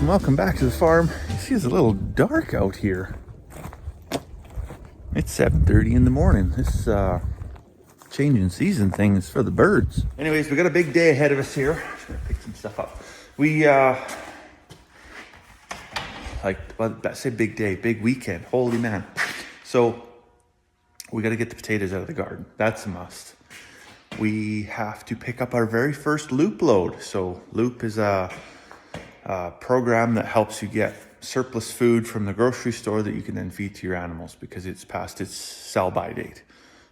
and welcome back to the farm. You see, it's a little dark out here. It's 7:30 in the morning. This changing season thing is for the birds. Anyways, we got a big day ahead of us here. Just gonna pick some stuff up. I say big day, big weekend. Holy man! So we got to get the potatoes out of the garden. That's a must. We have to pick up our very first Loop load. So Loop is a program that helps you get surplus food from the grocery store that you can then feed to your animals because it's past its sell-by date.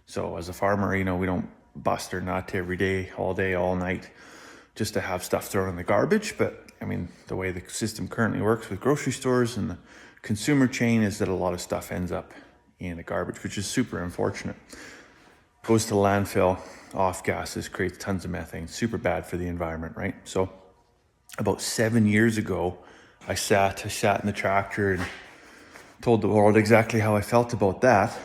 So as a farmer, we don't bust our nut every day, all night, just to have stuff thrown in the garbage. But I mean, the way the system currently works with grocery stores and the consumer chain is that a lot of stuff ends up in the garbage, which is super unfortunate. Goes to landfill, off gases, creates tons of methane, super bad for the environment, right? So about 7 years ago, I sat in the tractor and told the world exactly how I felt about that,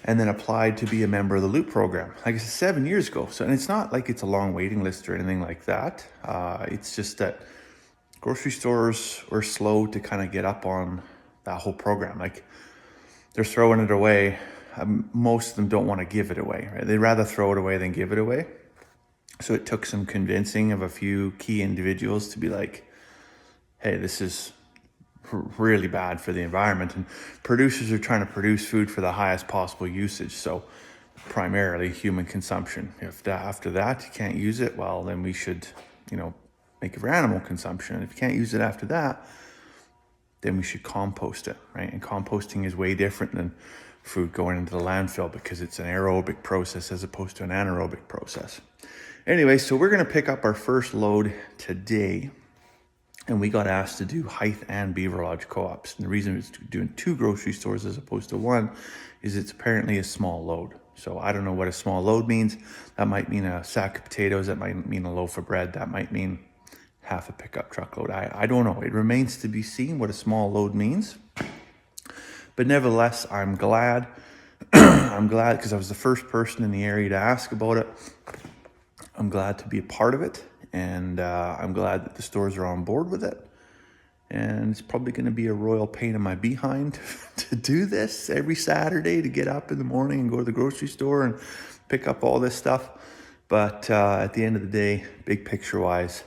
and then applied to be a member of the Loop program. Like I said, 7 years ago. So, and it's not like it's a long waiting list or anything like that. It's just that grocery stores were slow to kind of get up on that whole program. Like, they're throwing it away. Most of them don't want to give it away, right? They'd rather throw it away than give it away. So it took some convincing of a few key individuals to be like, hey, this is really bad for the environment. And producers are trying to produce food for the highest possible usage. So primarily human consumption. If after that you can't use it, well, then we should, make it for animal consumption. And if you can't use it after that, then we should compost it, right? And composting is way different than food going into the landfill because it's an aerobic process as opposed to an anaerobic process. Anyway, so we're going to pick up our first load today, and we got asked to do Hythe and Beaver Lodge co-ops. And the reason it's doing 2 grocery stores as opposed to 1 is it's apparently a small load. So I don't know what a small load means. That might mean a sack of potatoes. That might mean a loaf of bread. That might mean half a pickup truckload. I don't know. It remains to be seen what a small load means. But nevertheless, I'm glad. I'm glad because I was the first person in the area to ask about it. I'm glad to be a part of it, and I'm glad that the stores are on board with it. And it's probably going to be a royal pain in my behind to do this every Saturday, to get up in the morning and go to the grocery store and pick up all this stuff. But at the end of the day, big picture wise,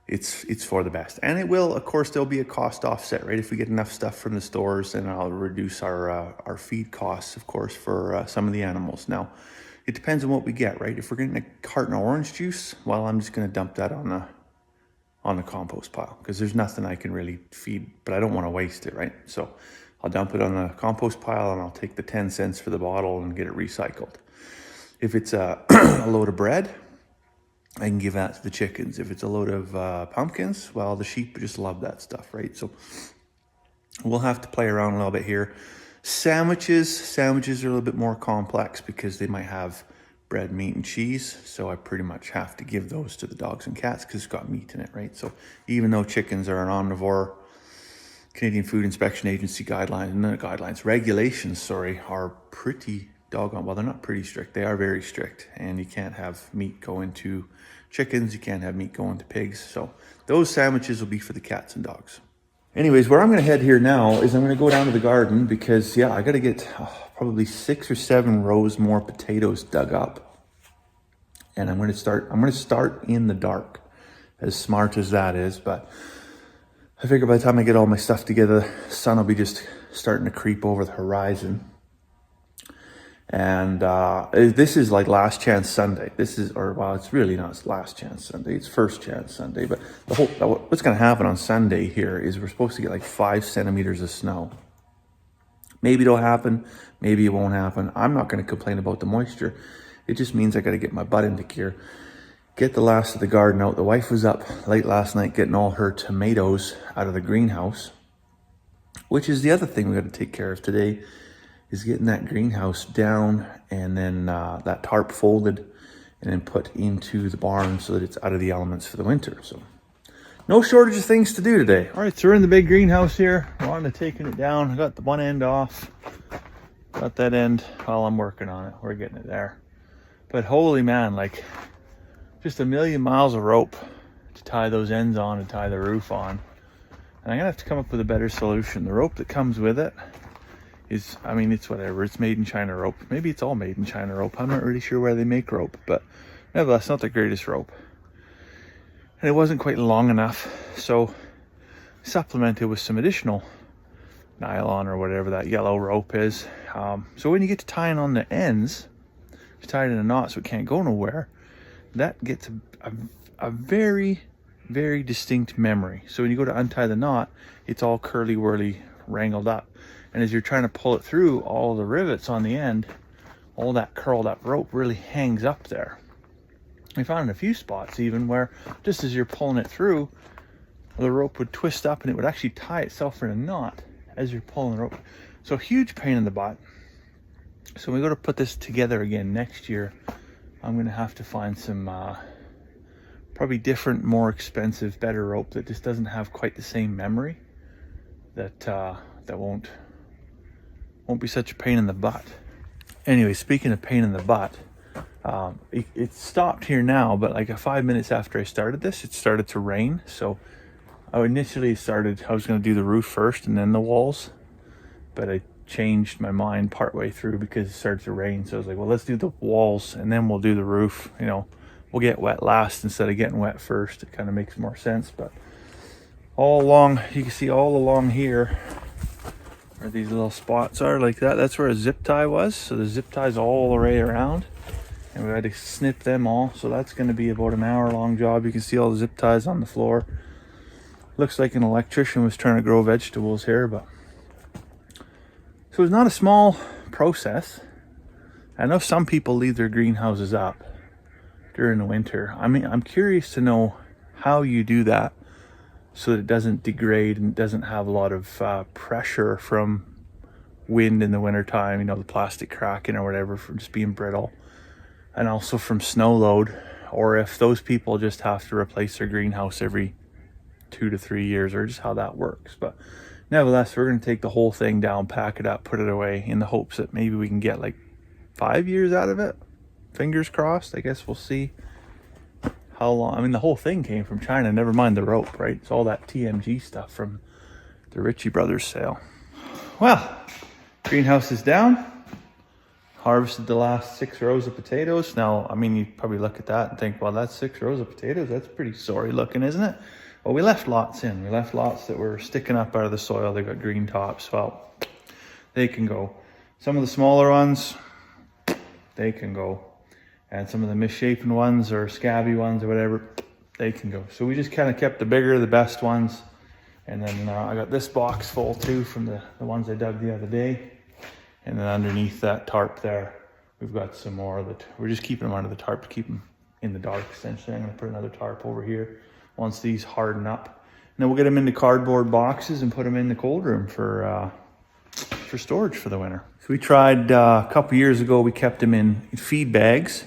it's for the best. And it will, of course, there'll be a cost offset, right? If we get enough stuff from the stores, then I'll reduce our feed costs, of course, for some of the animals. Now, it depends on what we get, right? If we're getting a carton of orange juice, well, I'm just going to dump that on the compost pile because there's nothing I can really feed, but I don't want to waste it, right? So I'll dump it on the compost pile and I'll take the 10 cents for the bottle and get it recycled. If it's a load of bread, I can give that to the chickens. If it's a load of pumpkins, well, the sheep just love that stuff, right? So we'll have to play around a little bit here. Sandwiches are a little bit more complex because they might have bread, meat, and cheese. So I pretty much have to give those to the dogs and cats because it's got meat in it, right? So even though chickens are an omnivore, Canadian Food Inspection Agency regulations are pretty doggone, well, they're not pretty strict. They are very strict. And you can't have meat go into chickens. You can't have meat go into pigs. So those sandwiches will be for the cats and dogs. Anyways, where I'm going to head here now is I'm going to go down to the garden because, I got to get probably 6 or 7 rows more potatoes dug up. And I'm going to start in the dark, as smart as that is. But I figure by the time I get all my stuff together, the sun will be just starting to creep over the horizon. And this is like last chance Sunday. It's really not last chance Sunday. It's first chance Sunday. But what's going to happen on Sunday here is we're supposed to get like 5 centimeters of snow. Maybe it'll happen. Maybe it won't happen. I'm not going to complain about the moisture. It just means I got to get my butt into gear. Get the last of the garden out. The wife was up late last night getting all her tomatoes out of the greenhouse, which is the other thing we got to take care of today. Is getting that greenhouse down and then that tarp folded and then put into the barn so that it's out of the elements for the winter. So no shortage of things to do today. All right, so we're in the big greenhouse here. We're on to taking it down. I got the one end off. Got that end. Well, I'm working on it. We're getting it there. But holy man, like just a million miles of rope to tie those ends on and tie the roof on. And I'm gonna have to come up with a better solution. The rope that comes with it is, I mean, it's whatever. It's made in China rope. Maybe it's all made in China rope. I'm not really sure where they make rope, but nevertheless, not the greatest rope. And it wasn't quite long enough, so supplemented with some additional nylon or whatever that yellow rope is. So when you get to tying on the ends, it's tied in a knot so it can't go nowhere. That gets a very, very distinct memory. So when you go to untie the knot, it's all curly whirly wrangled up. And as you're trying to pull it through, all the rivets on the end, all that curled up rope really hangs up there. I found in a few spots even where just as you're pulling it through, the rope would twist up and it would actually tie itself in a knot as you're pulling the rope. So huge pain in the butt. So when we go to put this together again next year, I'm going to have to find some probably different, more expensive, better rope that just doesn't have quite the same memory. That won't be such a pain in the butt. Anyway, speaking of pain in the butt, it stopped here now, but like 5 minutes after I started this, it started to rain. So I was going to do the roof first and then the walls, but I changed my mind partway through because it started to rain. So I was like, well, let's do the walls and then we'll do the roof. You know, we'll get wet last instead of getting wet first. It kind of makes more sense. But all along, you can see all along here where these little spots are like that. That's where a zip tie was. So the zip ties all the way around. And we had to snip them all. So that's going to be about an hour-long job. You can see all the zip ties on the floor. Looks like an electrician was trying to grow vegetables here, but so it's not a small process. I know some people leave their greenhouses up during the winter. I mean, I'm curious to know how you do that so that it doesn't degrade and doesn't have a lot of pressure from wind in the wintertime, you know, the plastic cracking or whatever from just being brittle, and also from snow load, or if those people just have to replace their greenhouse every 2 to 3 years, or just how that works. But nevertheless, we're going to take the whole thing down, pack it up, put it away in the hopes that maybe we can get like 5 years out of it. Fingers crossed. I guess we'll see how long. I mean, the whole thing came from China, never mind the rope, right? It's all that TMG stuff from the Ritchie Brothers sale. Well, greenhouse is down. Harvested the last 6 rows of potatoes. Now, I mean, you probably look at that and think, well, that's 6 rows of potatoes. That's pretty sorry looking, isn't it? Well, we left lots in. We left lots that were sticking up out of the soil. They got green tops. Well, they can go. Some of the smaller ones, they can go. And some of the misshapen ones or scabby ones or whatever, they can go. So we just kind of kept the bigger, the best ones. And then I got this box full too from the ones I dug the other day. And then underneath that tarp there, we've got some more that we're just keeping them under the tarp to keep them in the dark, essentially. I'm going to put another tarp over here once these harden up. And then we'll get them into cardboard boxes and put them in the cold room for storage for the winter. So we tried a couple years ago, we kept them in feed bags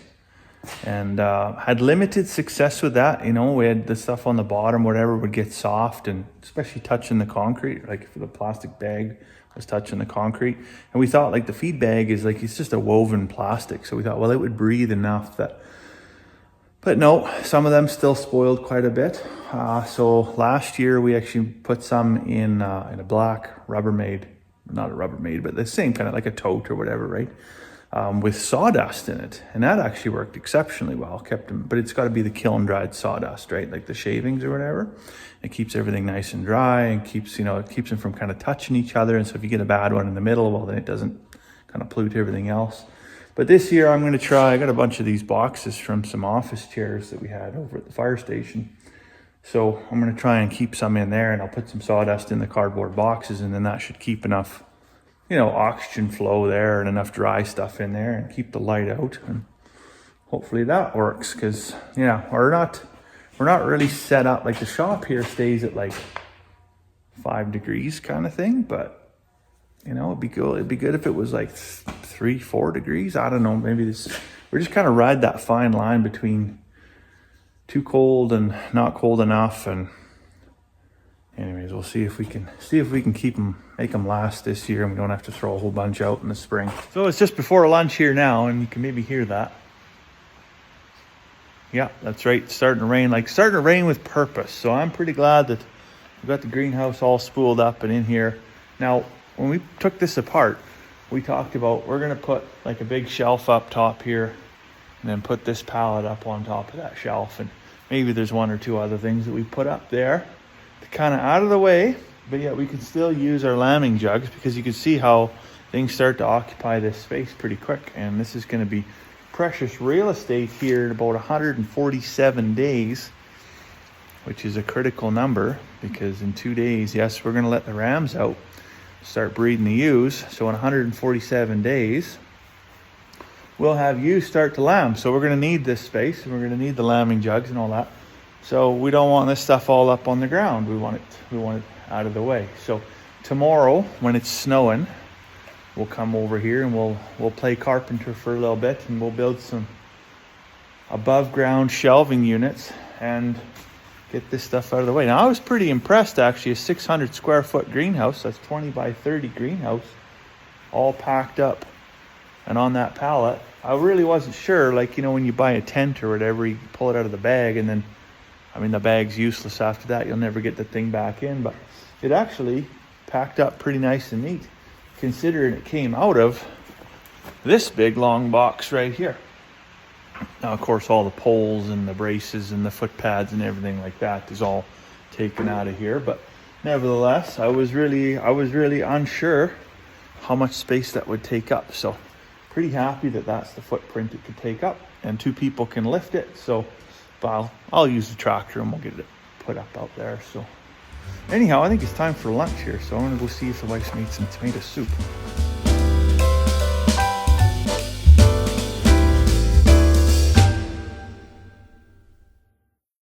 and had limited success with that. You know, we had the stuff on the bottom, whatever, would get soft, and especially touching the concrete, like if the plastic bag was touching the concrete. And we thought like the feed bag is like, it's just a woven plastic. So we thought, well, it would breathe enough that, but no, some of them still spoiled quite a bit. So last year we actually put some in a black Rubbermaid, not a Rubbermaid, but the same kind of like a tote or whatever, right? With sawdust in it. And that actually worked exceptionally well. Kept them, but it's got to be the kiln dried sawdust, right? Like the shavings or whatever. It keeps everything nice and dry and keeps, you know, it keeps them from kind of touching each other. And so if you get a bad one in the middle, well, then it doesn't kind of pollute everything else. But this year I'm going to try, I got a bunch of these boxes from some office chairs that we had over at the fire station. So I'm going to try and keep some in there, and I'll put some sawdust in the cardboard boxes, and then that should keep enough, you know, oxygen flow there and enough dry stuff in there and keep the light out. And hopefully that works, because, yeah, we're not really set up, like the shop here stays at like 5 degrees kind of thing, but you know, it'd be good if it was like 3-4 degrees. I don't know, maybe we're just kind of ride that fine line between too cold and not cold enough. And anyways, we'll see if we can make them last this year, and we don't have to throw a whole bunch out in the spring. So it's just before lunch here now, and you can maybe hear that. Yeah, that's right. It's starting to rain with purpose. So I'm pretty glad that we've got the greenhouse all spooled up and in here. Now, when we took this apart, we talked about we're gonna put like a big shelf up top here and then put this pallet up on top of that shelf. And maybe there's one or two other things that we put up there to kind of out of the way, but yet we can still use our lambing jugs, because you can see how things start to occupy this space pretty quick. And this is gonna be precious real estate here in about 147 days, which is a critical number, because in 2 days, yes, we're gonna let the rams out, start breeding the ewes. So in 147 days, we'll have ewes start to lamb. So we're gonna need this space, and we're gonna need the lambing jugs and all that. So we don't want this stuff all up on the ground. We want it out of the way. So tomorrow, when it's snowing, we'll come over here and we'll play carpenter for a little bit, and we'll build some above ground shelving units and get this stuff out of the way. Now, I was pretty impressed, actually. A 600 square foot greenhouse, that's 20 by 30 greenhouse, all packed up and on that pallet. I really wasn't sure, like, you know, when you buy a tent or whatever, you pull it out of the bag, and then, I mean, the bag's useless after that. You'll never get the thing back in, but it actually packed up pretty nice and neat, considering it came out of this big long box right here. Now, of course, all the poles and the braces and the foot pads and everything like that is all taken out of here. But nevertheless, I was really unsure how much space that would take up. So pretty happy that that's the footprint it could take up, and 2 people can lift it. So I'll use the tractor and we'll get it put up out there. So anyhow, I think it's time for lunch here. So I'm gonna go see if the wife's made some tomato soup.